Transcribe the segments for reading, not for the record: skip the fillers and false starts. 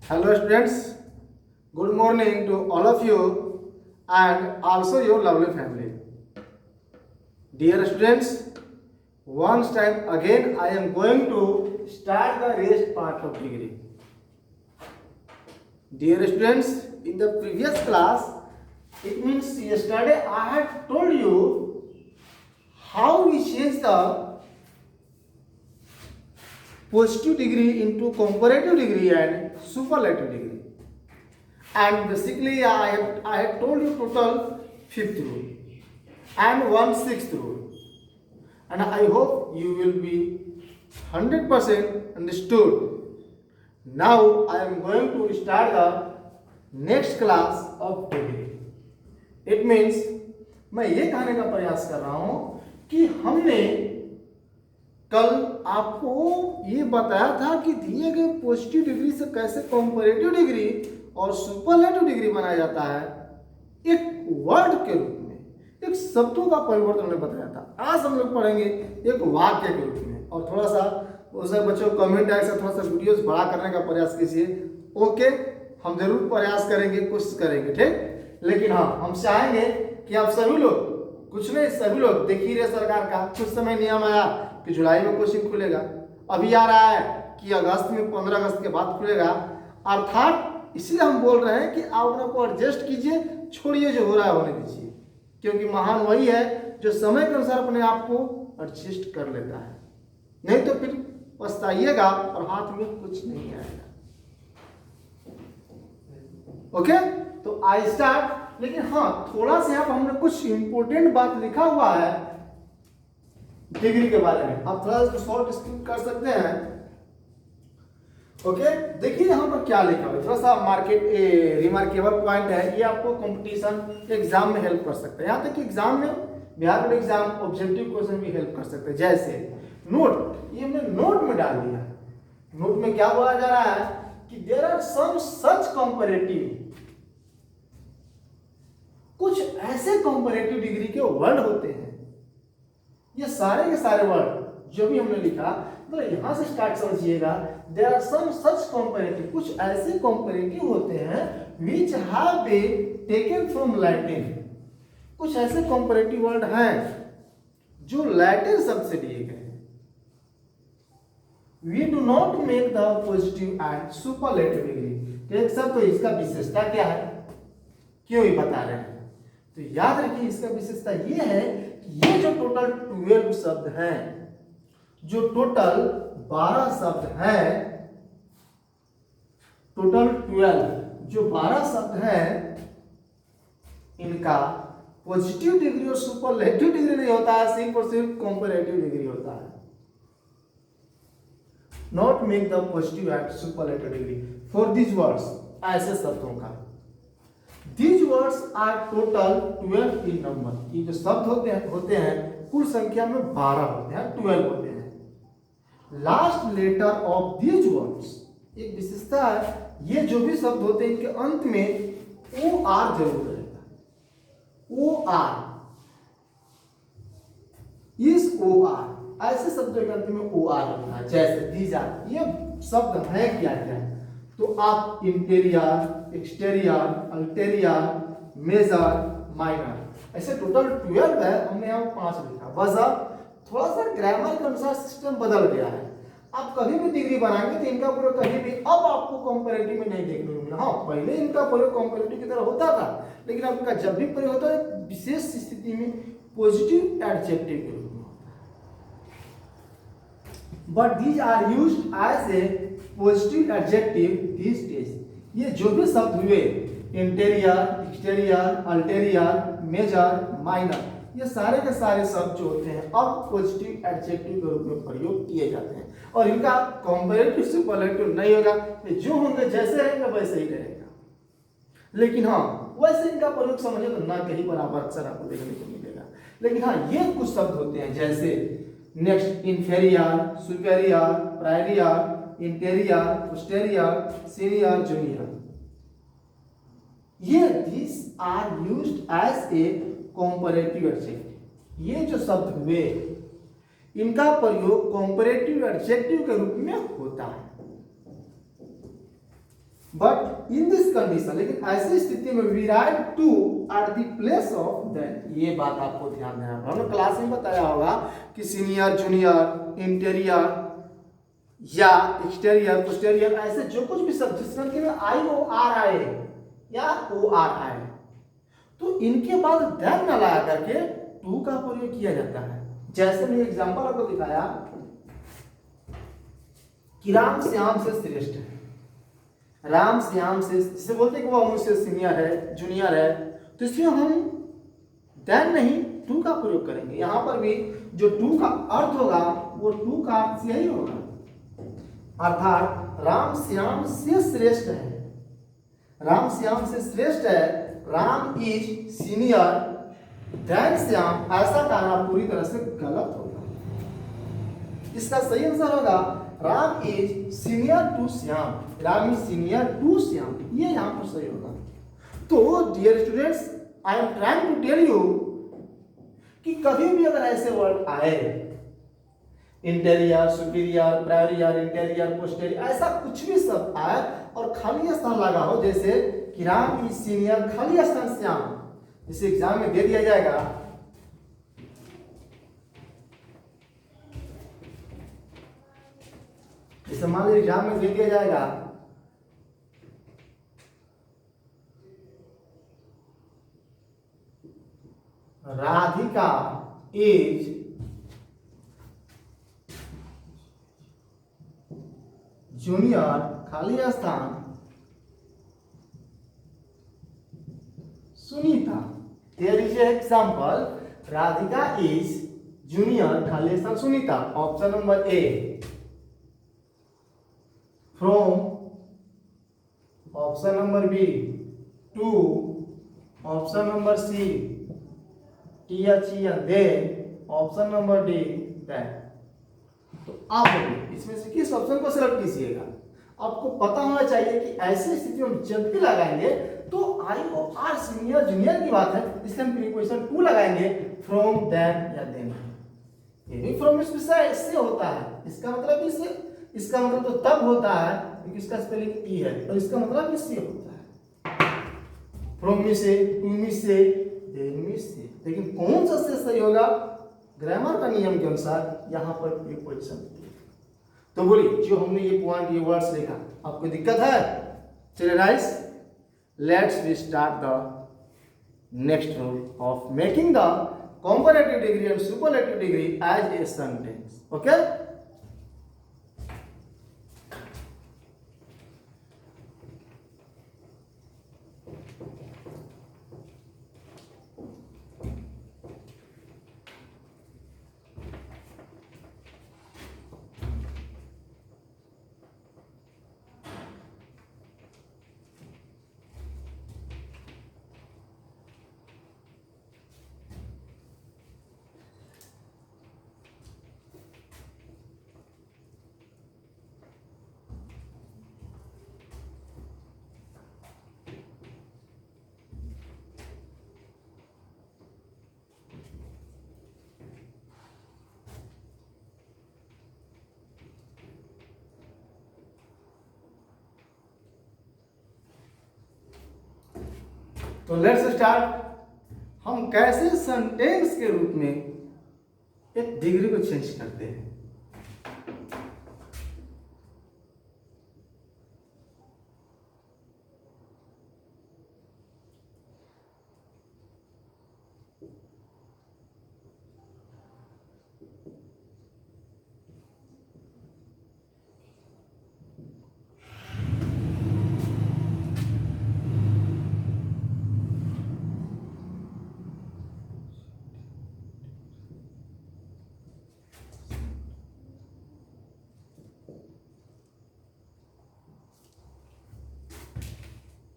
Hello students, good morning to all of you and also your lovely family. Dear students, once time again I am going to start the rest part of degree. Dear students, in the previous class, it means yesterday I had told you how we change the positive degree into comparative degree and superlative degree. And basically I have told you total fifth rule and 1/6 rule. And I hope you will be 100% understood. Now I am going to start the next class of degree. It means मैं ये कहने का प्रयास कर रहा हूं कि हमने कल आपको ये बताया था कि दिए गए पॉजिटिव डिग्री से कैसे कंपैरेटिव डिग्री और सुपरलेटिव डिग्री बनाया जाता है एक वर्ड के रूप में, एक शब्दों का परिवर्तन हमने बताया था। आज हम लोग पढ़ेंगे एक वाक्य के रूप में और थोड़ा सा उसे बच्चों कमेंट ऐसा थोड़ा सा वीडियोस बड़ा करने का प्रयास कीजिए। ओके, हम जरूर प्रयास करेंगे, कोशिश करेंगे, ठीक। लेकिन हाँ, हम चाहेंगे कि आप सभी लोग, कुछ नहीं सभी लोग, देखिए रहे सरकार का कुछ समय नियम आया कि जुलाई में कोचिंग खुलेगा, अभी आ रहा है कि अगस्त में 15 अगस्त के बाद खुलेगा। अर्थात इसलिए हम बोल रहे हैं कि आप अपने को एडजस्ट कीजिए, छोड़िए जो हो रहा है होने दीजिए, क्योंकि महान वही है जो समय के अनुसार अपने आप को एडजस्ट कर लेता है, नहीं तो फिर पछताइएगा और हाथ में कुछ नहीं आएगा। ओके, तो आई स्टार्ट। लेकिन हाँ, थोड़ा सा यहाँ पर हमने कुछ इंपोर्टेंट बात लिखा हुआ है डिग्री के बारे में, आप थोड़ा सा शॉर्ट स्किप कर सकते हैं। ओके, देखिए यहाँ पर क्या लिखा हुआ है, थोड़ा सा रिमार्केबल पॉइंट है, ये आपको कंपटीशन एग्जाम में हेल्प कर सकता है। यहाँ तक कि एग्जाम में, Bihar board exam objective question भी हेल्प कर सकते हैं। जैसे नोट, ये हमने नोट में डाल दिया। नोट में क्या बोला जा रहा है कि there are some such comparative, कुछ ऐसे कंपैरेटिव डिग्री के वर्ड होते हैं। ये सारे के सारे वर्ड जो भी हमने लिखा, मतलब यहां से स्टार्ट समझिएगा। There are some such comparative, कुछ ऐसे कंपैरेटिव होते हैं which have been taken from Latin, कुछ ऐसे कंपैरेटिव वर्ड हैं जो लैटिन शब्द से लिए गए हैं। We do not make the positive and superlative degree। एक सब, तो इसका विशेषता क्या है, क्यों ये बता रहे हैं, तो याद रखिए इसका विशेषता ये है कि ये जो टोटल 12 शब्द हैं, जो टोटल 12 शब्द हैं, टोटल 12 जो 12 शब्द हैं, इनका पॉजिटिव डिग्री और सुपरलेटिव डिग्री नहीं होता है, सिर्फ और सिर्फ कंपैरेटिव डिग्री होता है। Not make the positive and superlative degree for this words, ऐसे शब्दों का। These words are total 12 in number। ये जो शब्द होते हैं कुल संख्या में 12 होते हैं, 12 होते हैं। Last letter of these words, एक विशेषता है, ये जो भी शब्द होते हैं इनके अंत में OR जरूर रहेगा। OR, इस OR, ऐसे शब्दों के अंत में OR होता है। जैसे these are, ये शब्द है क्या क्या, तो आप interior, exterior, ulterior, major, minor, ऐसे टोटल 12 है, हमने यहाँ 5 लिखा। वजह थोड़ा सा ग्रामर के अनुसार सिस्टम बदल गया है। आप कभी भी डिग्री बनाएंगे तो इनका प्रयोग कहीं भी अब आपको कंपैरेटिव में नहीं देखने को मिला। हाँ, पहले इनका प्रयोग कंपैरेटिव की तरह होता था, लेकिन अब का जब भी प्रयोग होता है विशेष स्थिति में पॉजिटिव एडजेक्टिव के रूप में होता है। But these are used as a positive adjective these days. ये जो भी शब्द हुए, interior, exterior, ulterior, major, minor, ये सारे के सारे शब्द जो होते हैं अब पॉजिटिव एडजेक्टिव के रूप में प्रयोग किए जाते हैं और इनका कंपैरेटिव सुपरलेटिव नहीं होगा। जो होंगे जैसे रहेंगे वैसे ही रहेगा। लेकिन हाँ, वैसे इनका प्रयोग समझे तो ना कहीं बराबर अक्सर आपको देखने को मिलेगा। लेकिन हाँ, ये कुछ शब्द होते हैं जैसे next, inferior, superior, prior, interior, posterior, senior, junior, ये these are used as a comparative adjective। ये जो शब्द हुए इनका प्रयोग कंपैरेटिव एडजेक्टिव के रूप में होता है। बट इन दिस कंडीशन, लेकिन ऐसी स्थिति में we write to at the place of than. ये बात आपको ध्यान देना है। हमने क्लास में बताया होगा कि सीनियर, जूनियर, इंटीरियर या एक्सटीरियर, पोस्टीरियर, ऐसे जो कुछ भी शब्द जिसमें कि आई ओ आर आए या ओ आर आए, तो इनके बाद देन न लगा करके टू का प्रयोग किया जाता है। जैसे मैंने एग्जांपल आपको दिखाया कि राम श्याम से श्रेष्ठ है, राम श्याम से, जिसे बोलते हैं कि वो मुझसे सीनियर है, जूनियर है, तो इसमें हम देन नहीं टू का प्रयोग करेंगे। यहां पर भी जो टू का अर्थ होगा वो टू का अर्थ यही होगा, अर्थात राम श्याम से श्रेष्ठ है, राम श्याम से श्रेष्ठ है, Ram is senior then Shyam, ऐसा कहना पूरी तरह से गलत होगा। इसका सही आंसर होगा Ram is senior to Shyam, Ram is senior to Shyam, ये यहां पर सही होगा। तो dear students, I am trying to tell you कि कभी भी अगर ऐसे वर्ड आए, interior, superior, prior, interior, posterior, ऐसा कुछ भी शब्द आए और खाली स्थान लगा हो, जैसे कि राम इज सीनियर खाली स्थान श्याम, इसे एग्जाम में दे दिया जाएगा, इसे मान लीजिए एग्जाम में दे दिया जाएगा राधिका इज जूनियर खाली स्थान Sunita. There is example, Radhika is junior खाली स्थान Sunita, option number A. From option number B, to option number C, T H E N, they option number D, that. तो आप इसमें से किस ऑप्शन को सिलेक्ट कीजिएगा। आपको पता होना चाहिए कि ऐसी स्थिति में जब भी लगाएंगे तो आई ओ आर सीनियर जूनियर की बात है, इसलिए हम प्रीपोजिशन टू लगाएंगे, फ्रॉम, देन या देन। ये भी फ्रॉम इससे होता है, इसका मतलब इससे, इसका मतलब तो तब होता है क्योंकि इसका स्पेलिंग ई है, और इसका मतलब इससे होता है, फ्रॉम में से, टू में से, देन में से। लेकिन कौन सा से सही होगा? ग्रामर का नियम के अनुसार यहाँ पर प्रीपोजिशन। तो बोलिए, जो हमने ये पॉइंट, ये वर्ड्स लिखा, आपको दिक्कत है? चलिए guys, let's we start the next rule of making the comparative degree and superlative degree as a sentence. Okay? तो लेट्स स्टार्ट। हम कैसे सेंटेंस के रूप में एक डिग्री को चेंज करते हैं।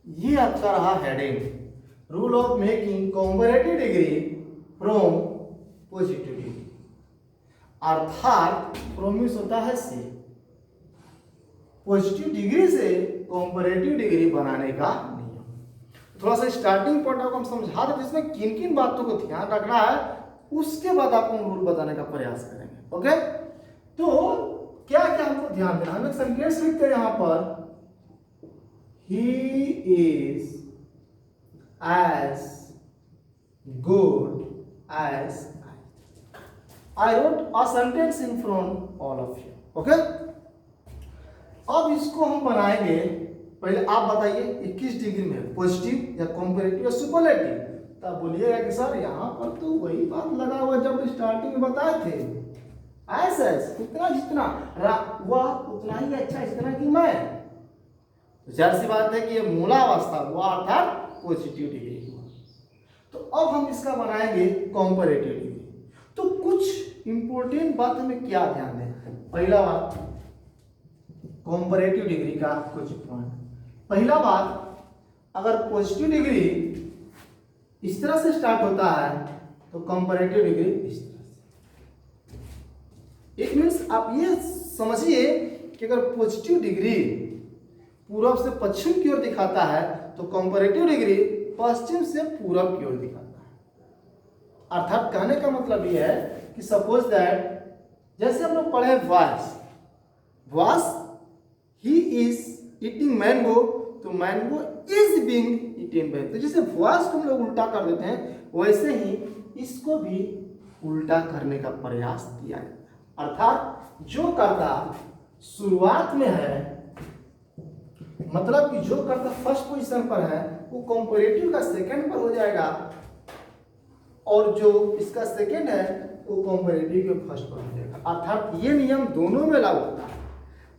ये आपका रहा heading, rule of making comparative degree from positive degree. अर्थात प्रोमिस होता है से, पॉजिटिव डिग्री से कंपैरेटिव डिग्री बनाने का नियम। थोड़ा सा स्टार्टिंग पॉइंट आपको हम समझा देते, इसमें किन किन बातों को ध्यान रखना है, उसके बाद आपको रूल बताने का प्रयास करेंगे। ओके, तो क्या क्या हमको ध्यान देना, हम एक सेंटेंस लिखते हैं यहां पर, he is as good as I wrote a sentence in front all of you. Okay? अब इसको हम बनाएंगे, पहले आप बताइए 21 डिग्री में पॉजिटिव या कंपैरेटिव या सुपरलेटिव। तब बोलिएगा कि सर यहाँ पर तो वही बात लगा हुआ जब स्टार्टिंग में बताए थे, ऐसा उतना जितना वह उतना ही अच्छा जितना कि मैं। तो जाहिर सी बात है कि ये मूलावस्था हुआ अर्थात पॉजिटिव डिग्री हुआ। तो अब हम इसका बनाएंगे कंपैरेटिव डिग्री। तो कुछ इंपॉर्टेंट बात हमें क्या ध्यान दें, पहला बात कंपैरेटिव डिग्री का कुछ पॉइंट। पहला बात, अगर पॉजिटिव डिग्री इस तरह से स्टार्ट होता है तो कंपैरेटिव डिग्री इस तरह से। इट मींस आप ये समझिए कि अगर पॉजिटिव डिग्री पूर्व से पश्चिम की ओर दिखाता है तो कंपैरेटिव डिग्री पश्चिम से पूरब की ओर दिखाता है। अर्थात कहने का मतलब यह है कि सपोज दैट, जैसे हम लोग पढ़े was he is eating mango, तो mango is being eaten by, तो जैसे वास को हम लोग उल्टा कर देते हैं वैसे ही इसको भी उल्टा करने का प्रयास किया है। अर्थात जो कर्ता शुरुआत में है, मतलब कि जो कर्ता फर्स्ट पोजीशन पर है वो कंपैरेटिव का सेकंड पर हो जाएगा, और जो इसका सेकंड है वो कंपैरेटिव के फर्स्ट पर हो जाएगा। अर्थात ये नियम दोनों में लागू होता है,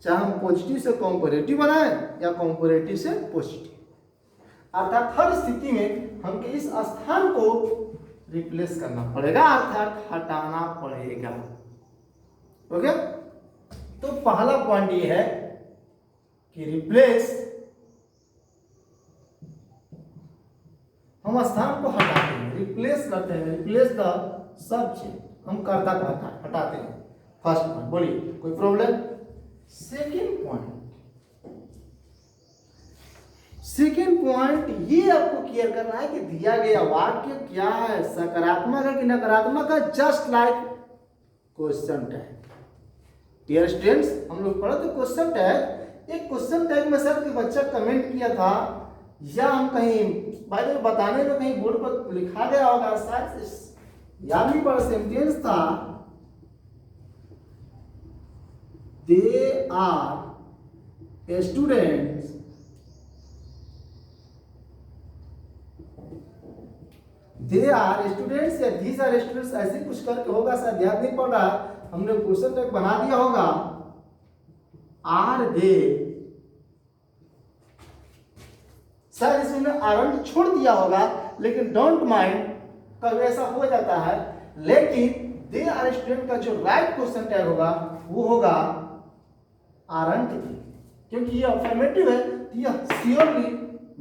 चाहे हम पॉजिटिव से कंपैरेटिव बनाएं या कंपैरेटिव से पॉजिटिव। अर्थात हर स्थिति में हमको इस स्थान को रिप्लेस करना पड़ेगा, अर्थात हटाना पड़ेगा। ओके, तो पहला पॉइंट ये है कि रिप्लेस, हम स्थान को हटाते हैं, रिप्लेस करते हैं, रिप्लेस द सब्जेक्ट, हम कर्ता को हटाते हैं। फर्स्ट पॉइंट, बोलिए कोई प्रॉब्लम? सेकेंड पॉइंट ये आपको क्लियर करना है कि दिया गया वाक्य क्या है, सकारात्मक है कि नकारात्मक है, just like question tag. Dear students, हम लोग पढ़े थे क्वेश्चन टैग। एक क्वेश्चन टैग में सर बच्चा कमेंट किया था, या हम कहीं भाई बताने में कहीं बोर्ड पर लिखा गया होगा, शायद याद नहीं पड़ा, सेंटेंस था, दे आर स्टूडेंट्स या दीज आर स्टूडेंट्स, ऐसे कुछ करके होगा, शायद याद नहीं पड़ रहा, हमने क्वेश्चन टैग बना दिया होगा, आर दे, सर इसमें आरंट छोड़ दिया होगा, लेकिन डोंट माइंड, कभी ऐसा हो जाता है। लेकिन दे आर स्टूडेंट का जो राइट क्वेश्चन टैग होगा वो होगा आरंट, क्योंकि ये अफर्मेटिव है, तो यह श्योरली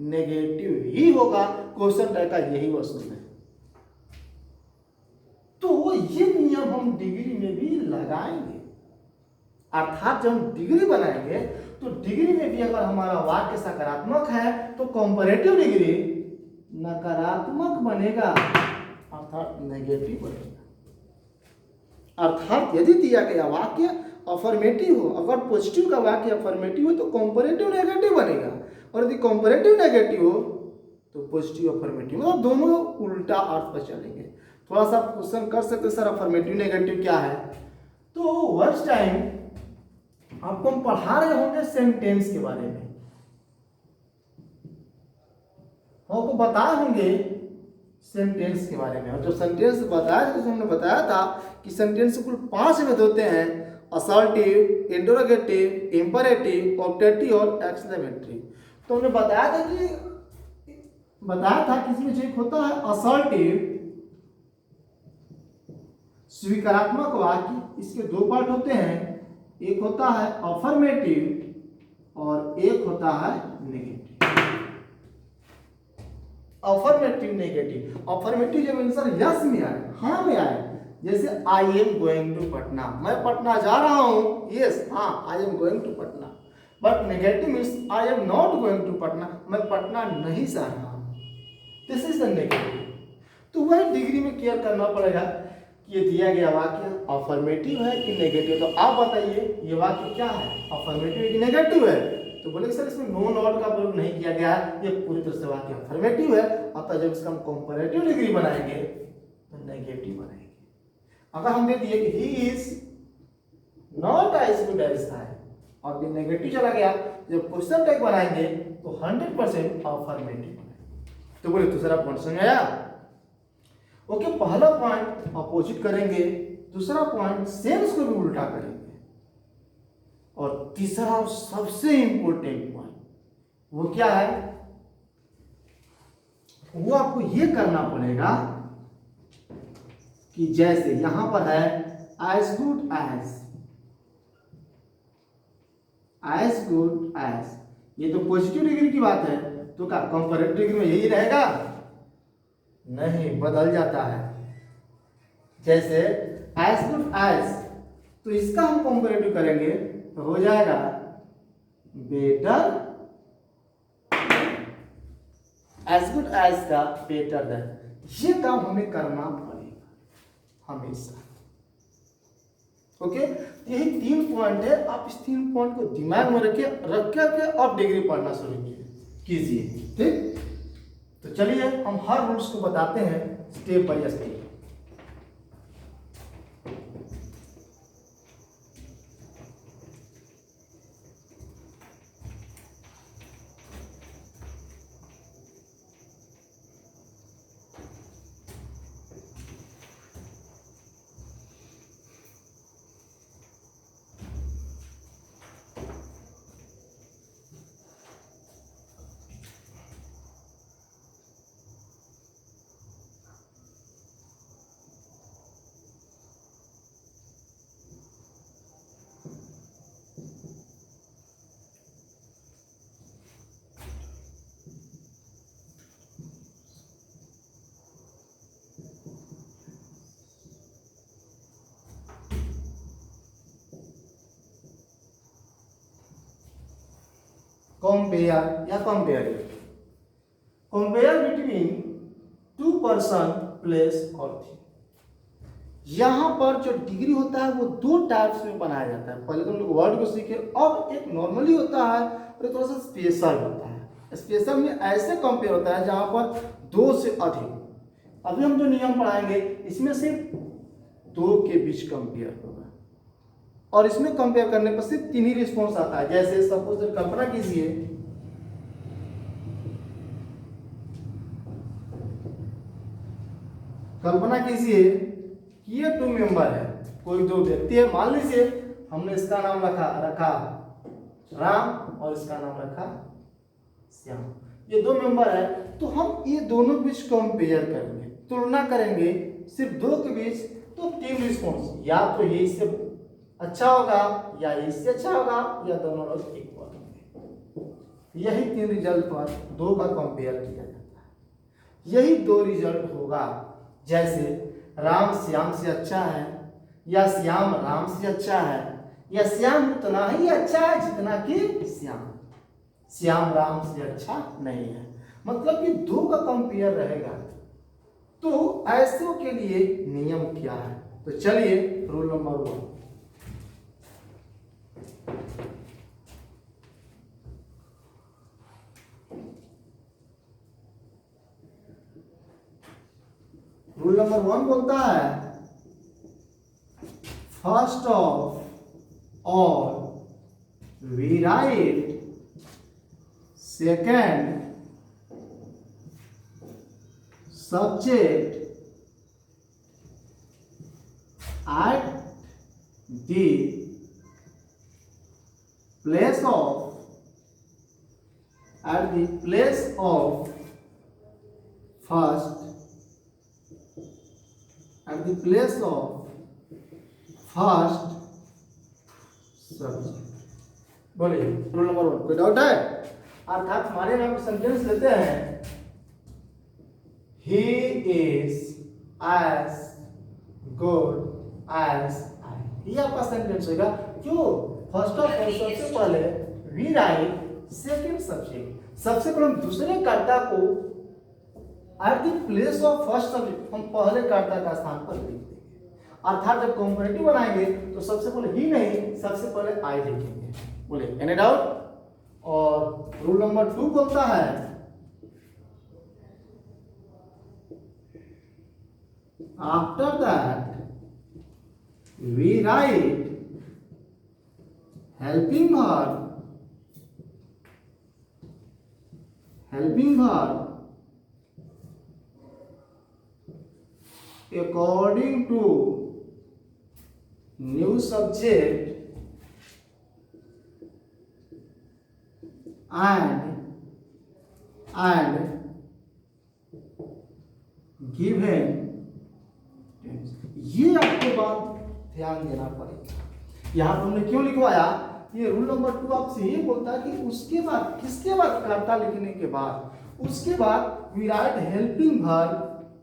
नेगेटिव ही होगा, क्वेश्चन टैग का यही वसूल है। तो ये नियम हम डिग्री में भी लगाएंगे, अर्थात जब हम डिग्री बनाएंगे तो डिग्री में भी अगर हमारा वाक्य सकारात्मक है तो कंपैरेटिव डिग्री नकारात्मक बनेगा, अर्थात नेगेटिव बनेगा। अर्थात यदि दिया गया वाक्य अफर्मेटिव हो, अगर पॉजिटिव का वाक्य अफर्मेटिव हो तो कंपैरेटिव नेगेटिव बनेगा, और यदि कंपैरेटिव नेगेटिव हो तो पॉजिटिव अफर्मेटिव, मतलब दोनों उल्टा अर्थ पर चलेंगे। थोड़ा सा क्वेश्चन कर सकते सर अफर्मेटिव नेगेटिव क्या है, तो वर्स्ट टाइम आपको हम पढ़ा रहे होंगे सेंटेंस के बारे में, आपको बताए होंगे सेंटेंस के बारे में, और जो सेंटेंस बताया था, हमने बताया था कि सेंटेंस कुल 5 विध होते हैं, असर्टिव, इंटरोगेटिव, इंपरेटिव, ऑप्टेटिव और एक्सक्लेमेटरी। तो हमने बताया था कि इसमें जो एक होता है असर्टिव, स्वीकारात्मक वाक्य, इसके 2 पार्ट होते हैं, एक होता है अफर्मेटिव और एक होता है नेगेटिव। अफर्मेटिव नेगेटिव, अफर्मेटिव जब आंसर यस में आए, हाँ में आए, जैसे I am going to Patna, मैं पटना जा रहा हूं, यस हाँ I am going to Patna. But negative means I am not going to Patna, मैं पटना नहीं जा रहा हूं, दिस इज द नेगेटिव। तो वही डिग्री में केयर करना पड़ेगा कि ये दिया गया वाक्य अफर्मेटिव है कि नेगेटिव। तो आप बताइए ये वाक्य क्या है, अफर्मेटिव है कि नेगेटिव है? तो बोले सर इसमें नो नॉट का प्रयोग नहीं किया गया है, ये पूरी तरह से वाक्य अफर्मेटिव है। अतः जब इसका हम कंपैरेटिव डिग्री बनाएंगे तो नेगेटिव बनाएंगे। अगर हम दे दिए कि he is not as good as I और ये नेगेटिव चला गया, जब क्वेश्चन टैग बनाएंगे तो 100% अफर्मेटिव बनाएंगे। तो बोले दूसरा पॉइंट समझ आया? ओके, पहला पॉइंट अपोजिट करेंगे, दूसरा पॉइंट सेंस को भी उल्टा करेंगे, और तीसरा सबसे इंपॉर्टेंट पॉइंट वो क्या है, वो आपको ये करना पड़ेगा कि जैसे यहां पर है एज गुड एज, ये तो पॉजिटिव डिग्री की बात है, तो क्या कंपैरेटिव डिग्री में यही रहेगा? नहीं, बदल जाता है। जैसे एज गुड एज, तो इसका हम कंपैरेटिव करेंगे तो हो जाएगा बेटर, एज गुड एज का बेटर देन। ये काम हमें करना पड़ेगा हमेशा। ओके, यही 3 पॉइंट है। आप इस 3 पॉइंट को दिमाग में रख करके अब डिग्री पढ़ना शुरू कीजिए। ठीक, तो चलिए हम हर रूल्स को बताते हैं स्टेप बाय स्टेप। कंपेयर या कंपेयर बिटवीन 2 पर्सन, प्लेस और थिंग। यहां पर जो डिग्री होता है वो 2 टाइप्स में बनाया जाता है। पहले तो हम लोग वर्ड को सीखे, अब एक नॉर्मली होता है और एक थोड़ा सा स्पेशल होता है। स्पेशल में ऐसे कंपेयर होता है जहां पर 2 से अधिक। अभी हम जो नियम पढ़ाएंगे इसमें सिर्फ 2 के बीच कंपेयर होगा, और इसमें कंपेयर करने पर सिर्फ 3 ही रिस्पॉन्स आता है। जैसे सपोज कल्पना कीजिए, कि ये 2 मेंबर है, कोई 2 व्यक्ति है। मान लीजिए हमने इसका नाम रखा राम और इसका नाम रखा श्याम। ये 2 मेंबर है, तो हम ये दोनों बीच कंपेयर करेंगे, तुलना करेंगे सिर्फ 2 के बीच। तो 3 रिस्पॉन्स, या तो ये इससे अच्छा होगा, या इससे अच्छा होगा, या दोनों लोग इक्वल होंगे। यही 3 रिजल्ट पर 2 का कंपेयर किया जाता है। यही 2 रिजल्ट होगा, जैसे राम श्याम से अच्छा है, या श्याम राम से अच्छा है, या श्याम उतना ही अच्छा है जितना कि श्याम राम से अच्छा नहीं है। मतलब कि 2 का कंपेयर रहेगा। तो ऐसों के लिए नियम क्या है? तो चलिए रूल नंबर 1। रूल नंबर 1 बोलता है, first of all we write second subject at the place of first subject. बोलिए रूल नंबर 1, कोई डाउट है? अर्थात हमारे नाम सेंटेंस लेते हैं, he is as good as I. ये आपका सेंटेंस होगा। क्यों? फर्स्ट ऑफ ऑल सबसे पहले वी राइट सेकंड सब्जेक्ट। सबसे पहले हम दूसरे कर्ता को eight the place of first subject, हम पहले कर्ता का स्थान पर लिख देंगे। अर्थात जब कॉम्परेटिव बनाएंगे तो सबसे पहले ही नहीं, सबसे पहले आई लिखेंगे। बोले एनी डाउट? और रूल नंबर 2 बोलता है after that we write helping verb according to new subject and given। ये आपको बात ध्यान देना पड़ेगा। यहां पर हमने क्यों लिखवाया? ये रूल नंबर 2 आपसे ये बोलता है कि उसके बाद, किसके बाद, कर्ता लिखने के बाद, उसके बाद वी राइट हेल्पिंग वर्ब,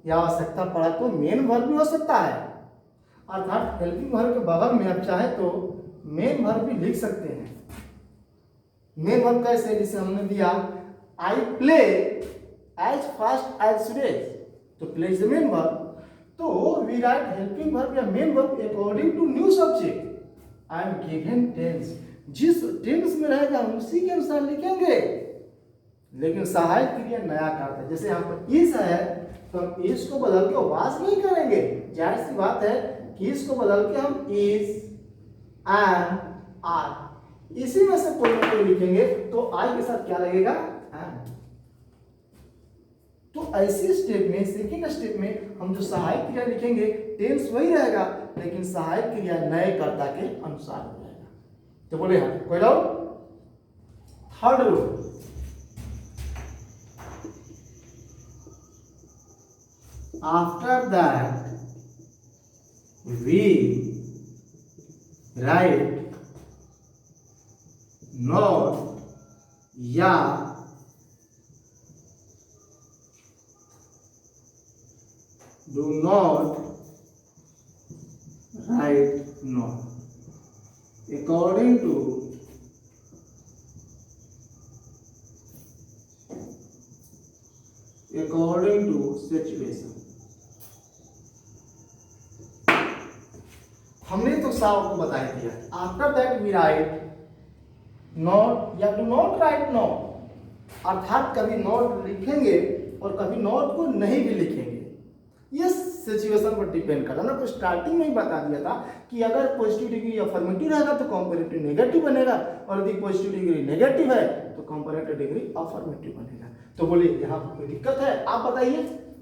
या आवश्यकता पड़ा तो मेन वर्ब भी हो सकता है। अर्थात हेल्पिंग वर्ब के बगल में आप चाहे तो मेन वर्ब भी लिख सकते हैं। मेन वर्ब कैसे? जिसे हमने दिया I play as fast as Suresh, तो play is the main verb. तो वी राइट हेल्पिंग वर्ब या main verb according to new subject and given tense. जिस टेंस में रहेगा उसी के अनुसार लिखेंगे, लेकिन सहायक क्रिया नया करता है। जैसे यहाँ पर इज है तो हम इज को बदल के वाज नहीं करेंगे, जाहिर सी बात है कि इज को बदल के हम इज एंड आर, इसी में से कोई ना कोई लिखेंगे तो आई के साथ क्या लगेगा? एंड। तो ऐसी स्टेप में, सेकेंड स्टेप में हम जो सहायक क्रिया लिखेंगे टेंस वही रहेगा, लेकिन सहायक क्रिया नए कर्ता के अनुसार हो जाएगा। तो बोले हाँ, कोई doubt? Third rule, after that we write not या do not write not according to situation। हमने तो साफ आपको बता दिया, after that we write not या डू नॉट राइट नॉट, अर्थात कभी नॉट लिखेंगे और कभी नॉट को नहीं भी लिखेंगे। ये सिचुएशन पर डिपेंड करता है ना। तो स्टार्टिंग में ही बता दिया था कि अगर पॉजिटिव डिग्री अफर्मेटिव रहेगा तो कंपैरेटिव नेगेटिव बनेगा, और यदि पॉजिटिव डिग्री नेगेटिव है तो कंपैरेटिव डिग्री अफर्मेटिव बनेगा। तो बोलिए यहाँ पर कोई दिक्कत है? आप बताइए,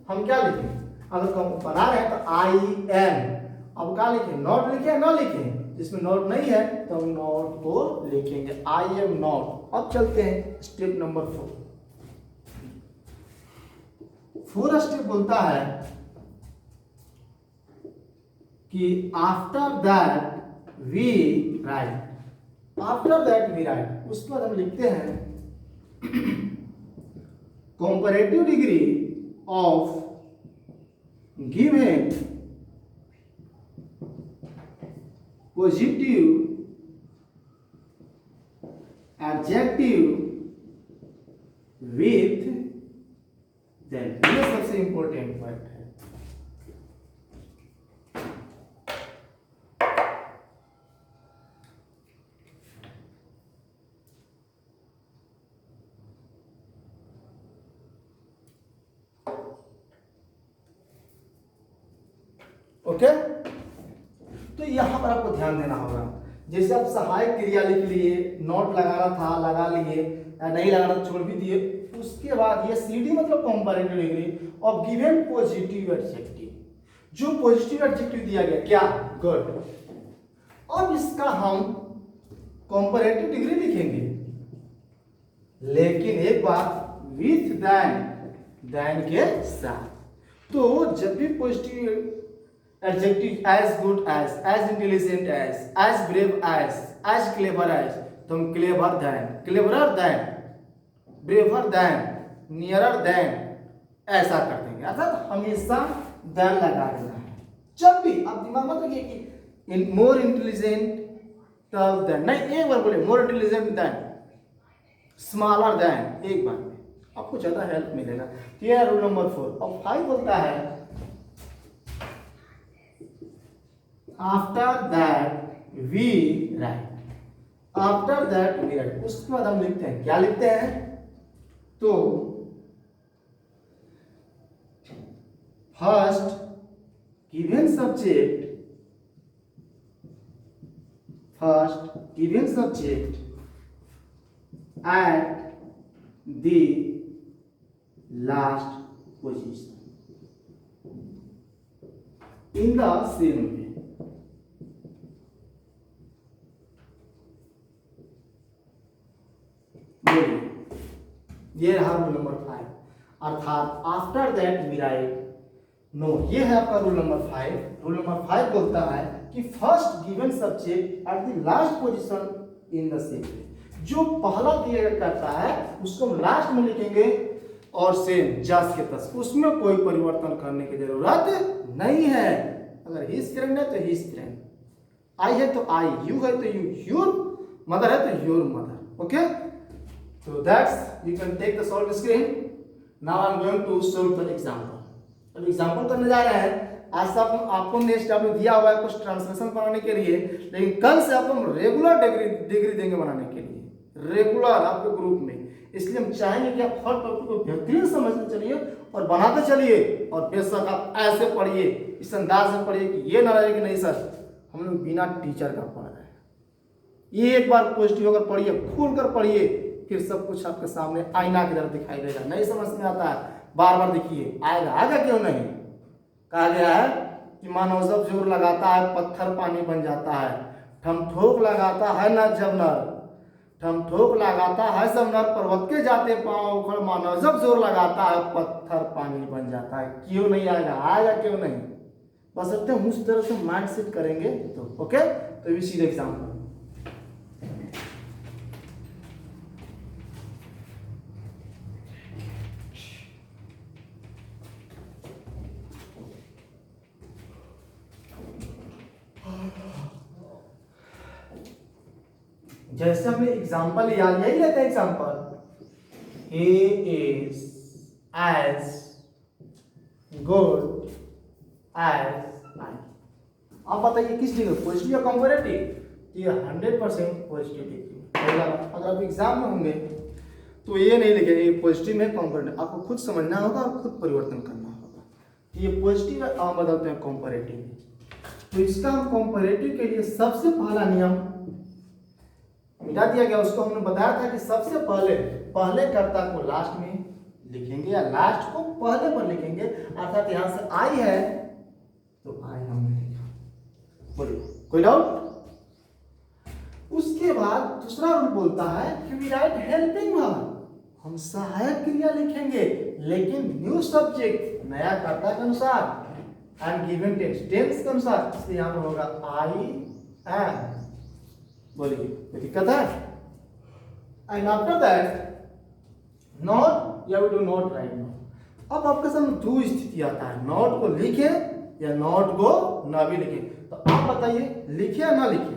हम क्या लिखें? अगर हम बना रहे हैं तो आई एम, अब क्या लिखें? नॉट लिखें ना लिखें? जिसमें नॉट नहीं है तो हम नॉट को लिखेंगे, आई एम नॉट। अब चलते हैं स्टेप नंबर 4 स्टेप बोलता है कि after that we write, after that we write, उसके बाद हम लिखते हैं comparative degree of given positive adjective with than. ये सबसे इंपॉर्टेंट पॉइंट है। ओके, तो यहां पर आपको ध्यान देना होगा। जैसे आप सहायक क्रिया लिख लिए, नोट लगाना था लगा लिए, नहीं लगाना तो छोड़ भी दिए। उसके बाद ये सीडी मतलब comparative degree of given positive adjective, जो पॉजिटिव एडजेक्टिव दिया गया क्या? गुड। अब इसका हम कंपैरेटिव डिग्री लिखेंगे, लेकिन एक बात, विथ देन के साथ। तो जब भी positive adjective as good as intelligent as brave as clever as, तो हम clever than, cleverer than, braver than, nearer than ऐसा कर देंगे। अर्थात हमेशा देन लगा देना है जब भी। आप दिमाग मत रखिए कि मोर इंटेलिजेंट देन, नहीं, एक बार बोले more intelligent then, smaller than, एक बार में आपको ज्यादा हेल्प मिलेगा। ये है रूल नंबर 4। और 5 बोलता है after that we write, after that we write, उसके बाद हम लिखते हैं, क्या लिखते हैं? तो first given subject, first given subject at the last position in the same way. ये रहा रूल नंबर 5, अर्थात after that we write no, ये है आपका रूल नंबर 5। रूल नंबर 5 बोलता है कि first given subject at the last position in the same way, जो पहला दिया करता है उसको हम लास्ट में लिखेंगे और सेम जस के तस, उसमें कोई परिवर्तन करने की जरूरत नहीं है। अगर हिज फ्रेंड है तो हिज फ्रेंड, आई है तो आई, यू है तो यू, योर मदर है तो your mother. Okay, so that's you can take the solved screen. Now I am going to solve the example. अब एग्जाम्पल करने जा रहे हैं। आज से आपको नेक्स्ट टॉपिक दिया हुआ है कुछ ट्रांसलेशन बनाने के लिए, लेकिन कल से आपको हम रेगुलर डिग्री देंगे बनाने के लिए, रेगुलर आपके ग्रुप में। इसलिए हम चाहेंगे कि आप हर टॉपिक को बेहतरीन समझते चलिए और बनाते चलिए, और बेशक आप ऐसे पढ़िए, इस अंदाज से पढ़िए कि ये ना रहे कि नहीं सर हम लोग बिना टीचर का पढ़ रहे हैं। ये एक बार पॉजिटिव होकर पढ़िए, खुल कर पढ़िए, फिर सब कुछ आपके सामने आईना की तरह दिखाई देगा। नहीं समझ में आता है बार बार देखिए, आएगा, आएगा क्यों नहीं। कहा गया है कि मानव जब जोर लगाता है पत्थर पानी बन जाता है, ठमठोक लगाता है ना जब नर, ठमठोक लगाता है सब नर, पर्वत के जाते पांव उखड़, मानव जब जोर लगाता है पत्थर पानी बन जाता है। क्यों नहीं आएगा, आएगा क्यों नहीं। बस हम उस तरह से माइंड सेट करेंगे तो ओके। तो वी सी द एग्जांपल। जैसे हमने एग्जाम्पल लिया, यही लेते हैं example, he is as good as I। आप बताइए किस डिग्री, पॉजिटिव या कंपैरेटिव। ये 100% पॉजिटिव डिग्री। अगर आप एग्जाम में होंगे तो ये नहीं लिखेंगे ये पॉजिटिव में कंपैरेटिव, आपको खुद समझना होगा और खुद परिवर्तन करना होगा। तो ये पॉजिटिव है, आप बदलते हैं कंपैरेटिव। तो इसका हम कंपैरेटिव के लिए सबसे पहला नियम मिटा दिया गया। उसको हमने बताया था कि सबसे पहले कर्ता को लास्ट में लिखेंगे या लास्ट को पहले पर लिखेंगे, अर्थात यहां से आई है तो आई हमने लिखा। बोलिए कोई डाउट। उसके बाद दूसरा रूल बोलता है कि वी राइट हेल्पिंग वर्ब, हम सहायक क्रिया लिखेंगे लेकिन न्यू सब्जेक्ट नया कर्ता के अनुसार एंड गिवन टेंस के अनुसार। इसलिए यहां पर होगा आई एम। बोलिए कोई दिक्कत है। एंड आफ्टर दैट नॉट, या we do not write not. अब आपके सामने दो स्थिति आता है, नॉट को लिखे या नॉट को ना भी लिखे। तो आप बताइए लिखे या ना लिखे।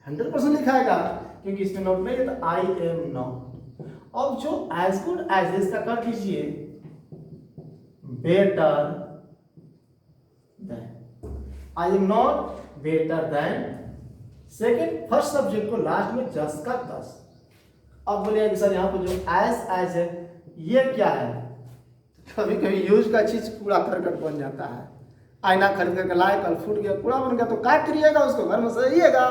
100% लिखाएगा क्योंकि इसमें नॉट नहीं है, तो आई एम नॉट। अब जो एज गुड एज इसका कर दीजिए better than, I am not better than. Second, first subject को लास्ट में जस का तस। अब बोलिए सर यहाँ पर जो एज है ये क्या है। कभी कभी यूज का चीज कूड़ा करकट बन जाता है। आईना खरीद करके लाए, कल फूट गया, कूड़ा बन गया, तो क्या करिएगा उसको, घर में सहिएगा,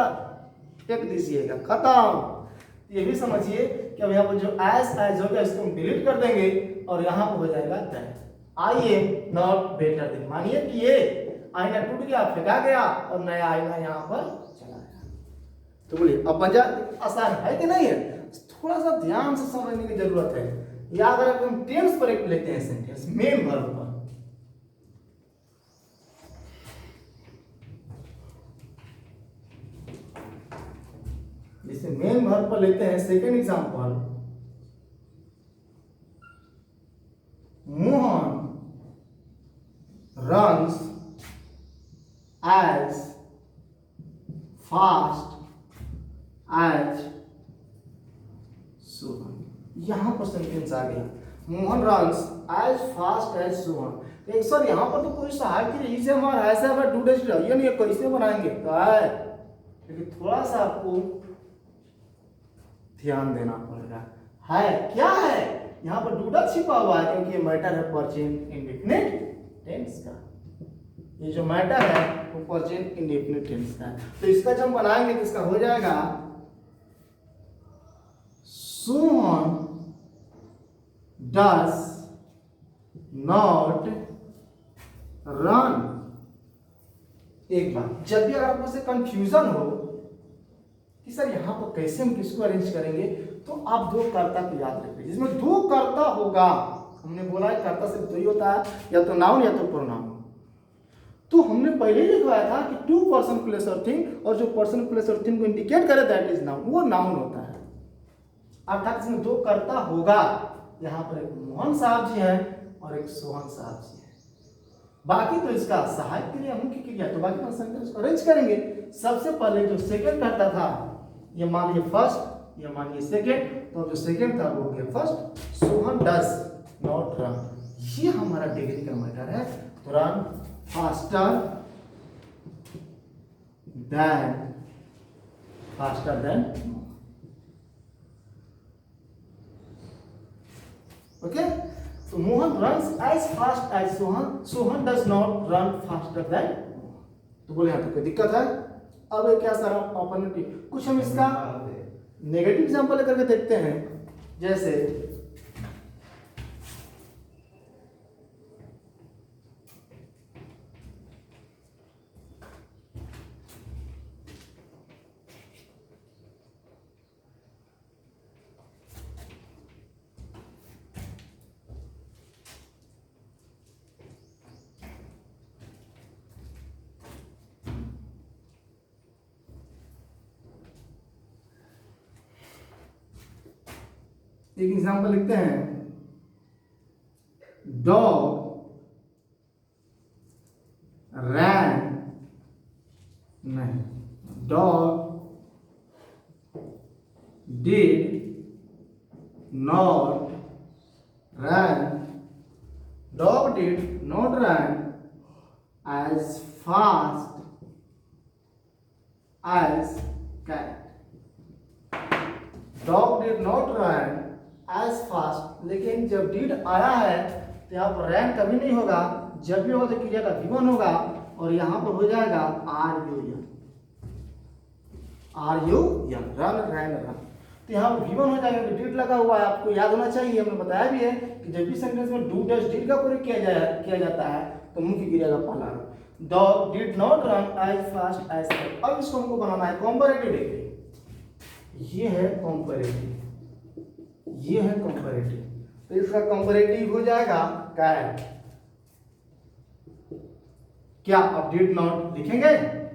फेंक दीजिएगा, खत्म। ये भी समझिए कि अब यहाँ पर जो एज हो गया इसको हम डिलीट कर देंगे और यहाँ पर हो जाएगा that. I am not better than. मानिए कि ये आईना टूट गया, फेंका गया और नया आईना यहाँ पर चला गया। तो बोलिए अब बन जा आसान है कि नहीं है। थोड़ा सा ध्यान से समझने की जरूरत है। या अगर हम टेंस पर एक लेते हैं सेंटेंस, मेन वर्ब पर, जैसे मेन वर्ब पर लेते हैं second example, Mohan runs as fast as Sohan. यहां पर सेंटेंस आ गया, Mohan runs as fast as Sohan. एक सर यहाँ पर तो कोई सहायक क्रिया इसे हमारा ऐसे हमारा डू डज ये नहीं है, कैसे बनाएंगे तो है, लेकिन थोड़ा सा आपको ध्यान देना पड़ेगा। है क्या है यहाँ पर डू डज छिपा हुआ है, क्योंकि ये मैटर है प्रेजेंट इंडेफिनिट टेंस का। ये जो मैटर है वो प्रेजेंट इंडेफिनिट टेंस का है। तो इसका जब हम बनाएंगे तो इसका हो जाएगा सोहन डज नॉट रन। एक बात, जब भी अगर आपको से कंफ्यूजन हो कि सर यहाँ पर कैसे हम किसको अरेंज करेंगे, तो आप दो कर्ता को याद रखिए, जिसमें दो कर्ता होगा। हमने बोला है कर्ता सिर्फ दो ही होता है, या तो नाउन या तो प्रोनाउन। तो हमने पहले ही लिखवाया था कि टू पर्सन प्लेस और थिंग, और जो पर्सन प्लेस और थिंग को इंडिकेट करे दैट इज नाउन, वो नाउन होता है। अर्थात इसमें दो कर्ता होगा। यहाँ पर एक मोहन साहब जी हैं और एक सोहन साहब जी हैं। बाकी तो इसका सहायक क्रिया, मुख्य क्रिया, तो बाकी तो सेंटेंस को अरेंज करेंगे। सबसे पहले जो सेकंड कर्ता था, ये मानिए फर्स्ट, ये मानिए सेकंड, तो जो सेकंड था वो हो गया first. Sohan does not run, ये हमारा डिग्री का मैटर है। तो रन फास्टर देन ओके। तो Mohan runs as fast as Sohan, Sohan does not run faster than. तो बोले यहाँ तो कोई दिक्कत है। अब क्या सारा ऑल्टरनेटिव, कुछ हम इसका नेगेटिव एग्जांपल लेकर के देखते हैं। जैसे एक एग्जांपल लिखते हैं, डॉग रैन, नहीं, dog did not run, dog did not run as fast as cat. Dog did not run as fast, लेकिन जब डिड आया है तो यहाँ पर रैन कभी नहीं होगा, जब भी होगा तो क्रिया का V1 होगा, और यहाँ पर हो जाएगा RUN, रन रैन रन। तो यहाँ पर V1 हो जाएगा, तो डिड लगा हुआ है, आपको याद होना चाहिए। हमने बताया भी है कि जब भी सेंटेंस में डू डज डिड का प्रयोग किया जाता है तो मुख्य क्रिया का पहला rule. Dog did not run as fast as cat. अब इसको हमको बनाना है कंपैरेटिव डिग्री। ये है कंपैरेटिव, ये है कंपैरेटिव। तो इसका कंपैरेटिव हो जाएगा कैट। क्या आप डिड नॉट लिखेंगे?